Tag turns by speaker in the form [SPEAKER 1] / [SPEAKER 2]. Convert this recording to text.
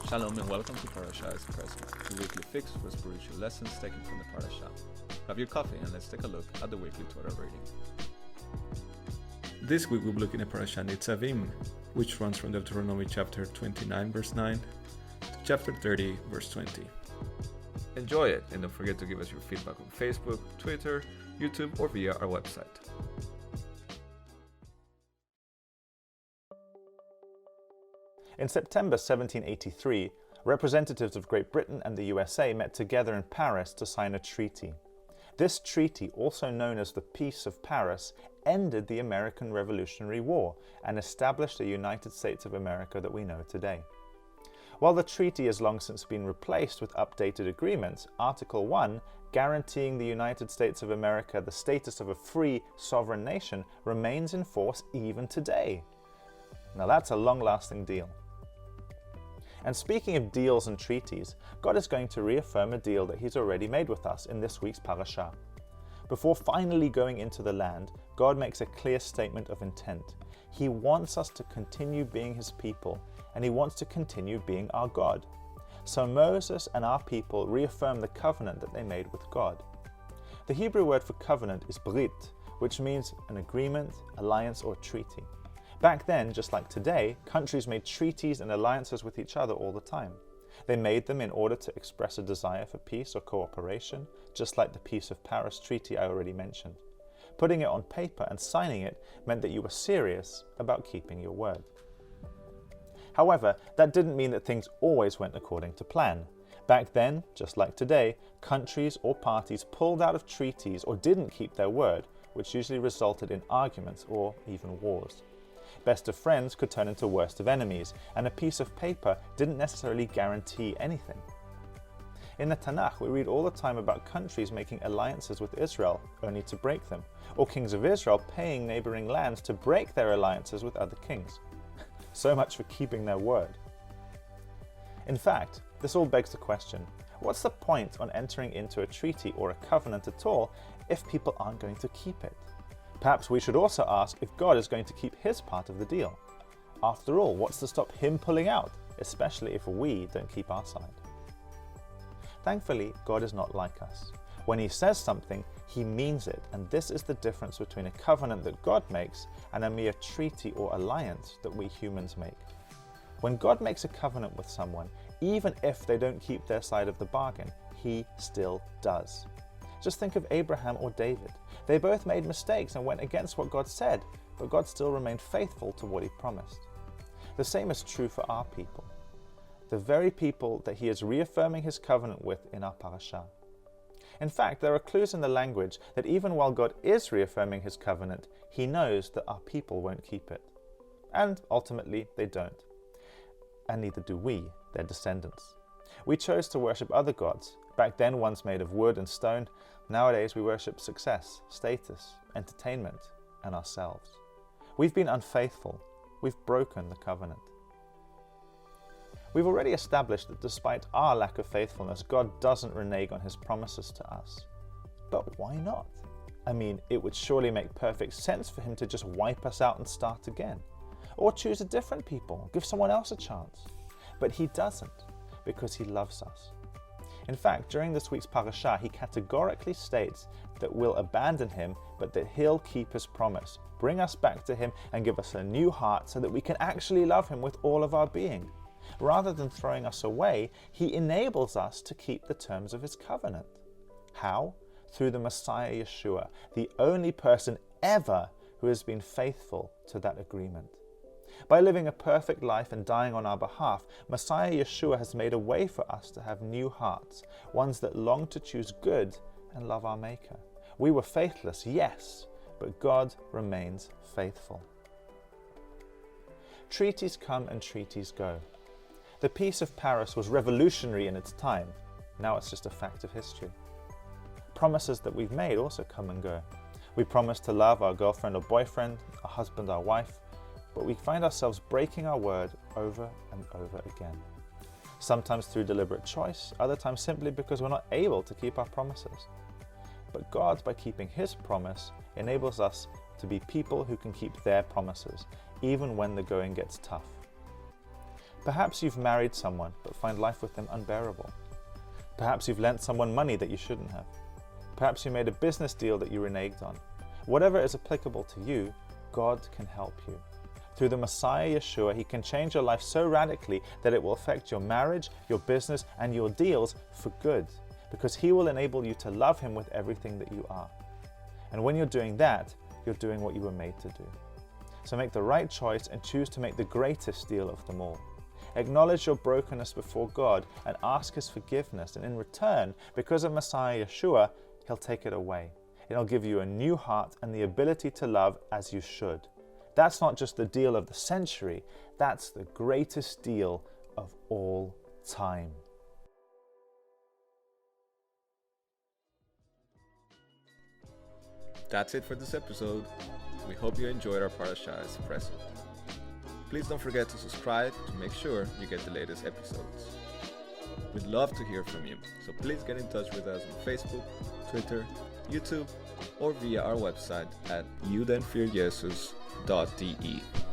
[SPEAKER 1] Shalom and welcome to Parashat Espresso, the weekly fix for spiritual lessons taken from the Parashat. Have your coffee and let's take a look at the weekly Torah reading. This week we'll be looking at Parashat Nitzavim, which runs from Deuteronomy chapter 29 verse 9 to chapter 30 verse 20. Enjoy it and don't forget to give us your feedback on Facebook, Twitter, YouTube or via our website.
[SPEAKER 2] In September 1783, representatives of Great Britain and the USA met together in Paris to sign a treaty. This treaty, also known as the Peace of Paris, ended the American Revolutionary War and established the United States of America that we know today. While the treaty has long since been replaced with updated agreements, Article 1, guaranteeing the United States of America the status of a free, sovereign nation, remains in force even today. Now that's a long-lasting deal. And speaking of deals and treaties, God is going to reaffirm a deal that He's already made with us in this week's Parashat. Before finally going into the land, God makes a clear statement of intent. He wants us to continue being His people, and He wants to continue being our God. So Moses and our people reaffirm the covenant that they made with God. The Hebrew word for covenant is brit, which means an agreement, alliance, or treaty. Back then, just like today, countries made treaties and alliances with each other all the time. They made them in order to express a desire for peace or cooperation, just like the Peace of Paris treaty I already mentioned. Putting it on paper and signing it meant that you were serious about keeping your word. However, that didn't mean that things always went according to plan. Back then, just like today, countries or parties pulled out of treaties or didn't keep their word, which usually resulted in arguments or even wars. Best of friends could turn into worst of enemies, and a piece of paper didn't necessarily guarantee anything. In the Tanakh, we read all the time about countries making alliances with Israel, only to break them, or kings of Israel paying neighboring lands to break their alliances with other kings. So much for keeping their word. In fact, this all begs the question, what's the point on entering into a treaty or a covenant at all if people aren't going to keep it? Perhaps we should also ask if God is going to keep His part of the deal. After all, what's to stop Him pulling out, especially if we don't keep our side? Thankfully, God is not like us. When He says something, He means it, and this is the difference between a covenant that God makes and a mere treaty or alliance that we humans make. When God makes a covenant with someone, even if they don't keep their side of the bargain, He still does. Just think of Abraham or David. They both made mistakes and went against what God said, but God still remained faithful to what He promised. The same is true for our people, the very people that He is reaffirming His covenant with in our parasha. In fact, there are clues in the language that even while God is reaffirming His covenant, He knows that our people won't keep it. And ultimately, they don't. And neither do we, their descendants. We chose to worship other gods, back then ones made of wood and stone. Nowadays we worship success, status, entertainment, and ourselves. We've been unfaithful. We've broken the covenant. We've already established that despite our lack of faithfulness, God doesn't renege on His promises to us. But why not? I mean, it would surely make perfect sense for Him to just wipe us out and start again. Or choose a different people, give someone else a chance. But He doesn't, because He loves us. In fact, during this week's parasha, He categorically states that we'll abandon Him, but that He'll keep His promise, bring us back to Him and give us a new heart so that we can actually love Him with all of our being. Rather than throwing us away, He enables us to keep the terms of His covenant. How? Through the Messiah Yeshua, the only person ever who has been faithful to that agreement. By living a perfect life and dying on our behalf, Messiah Yeshua has made a way for us to have new hearts, ones that long to choose good and love our Maker. We were faithless, yes, but God remains faithful. Treaties come and treaties go. The Peace of Paris was revolutionary in its time. Now it's just a fact of history. Promises that we've made also come and go. We promise to love our girlfriend or boyfriend, our husband, our wife, but we find ourselves breaking our word over and over again. Sometimes through deliberate choice, other times simply because we're not able to keep our promises. But God, by keeping His promise, enables us to be people who can keep their promises, even when the going gets tough. Perhaps you've married someone but find life with them unbearable. Perhaps you've lent someone money that you shouldn't have. Perhaps you made a business deal that you reneged on. Whatever is applicable to you, God can help you. Through the Messiah Yeshua, He can change your life so radically that it will affect your marriage, your business, and your deals for good, because He will enable you to love Him with everything that you are. And when you're doing that, you're doing what you were made to do. So make the right choice and choose to make the greatest deal of them all. Acknowledge your brokenness before God and ask His forgiveness, and in return, because of Messiah Yeshua, He'll take it away. It'll give you a new heart and the ability to love as you should. That's not just the deal of the century, that's the greatest deal of all time.
[SPEAKER 1] That's it for this episode. We hope you enjoyed our Parashat Espresso. Please don't forget to subscribe to make sure you get the latest episodes. We'd love to hear from you, so please get in touch with us on Facebook, Twitter, YouTube, or via our website at judenfürjesus.de.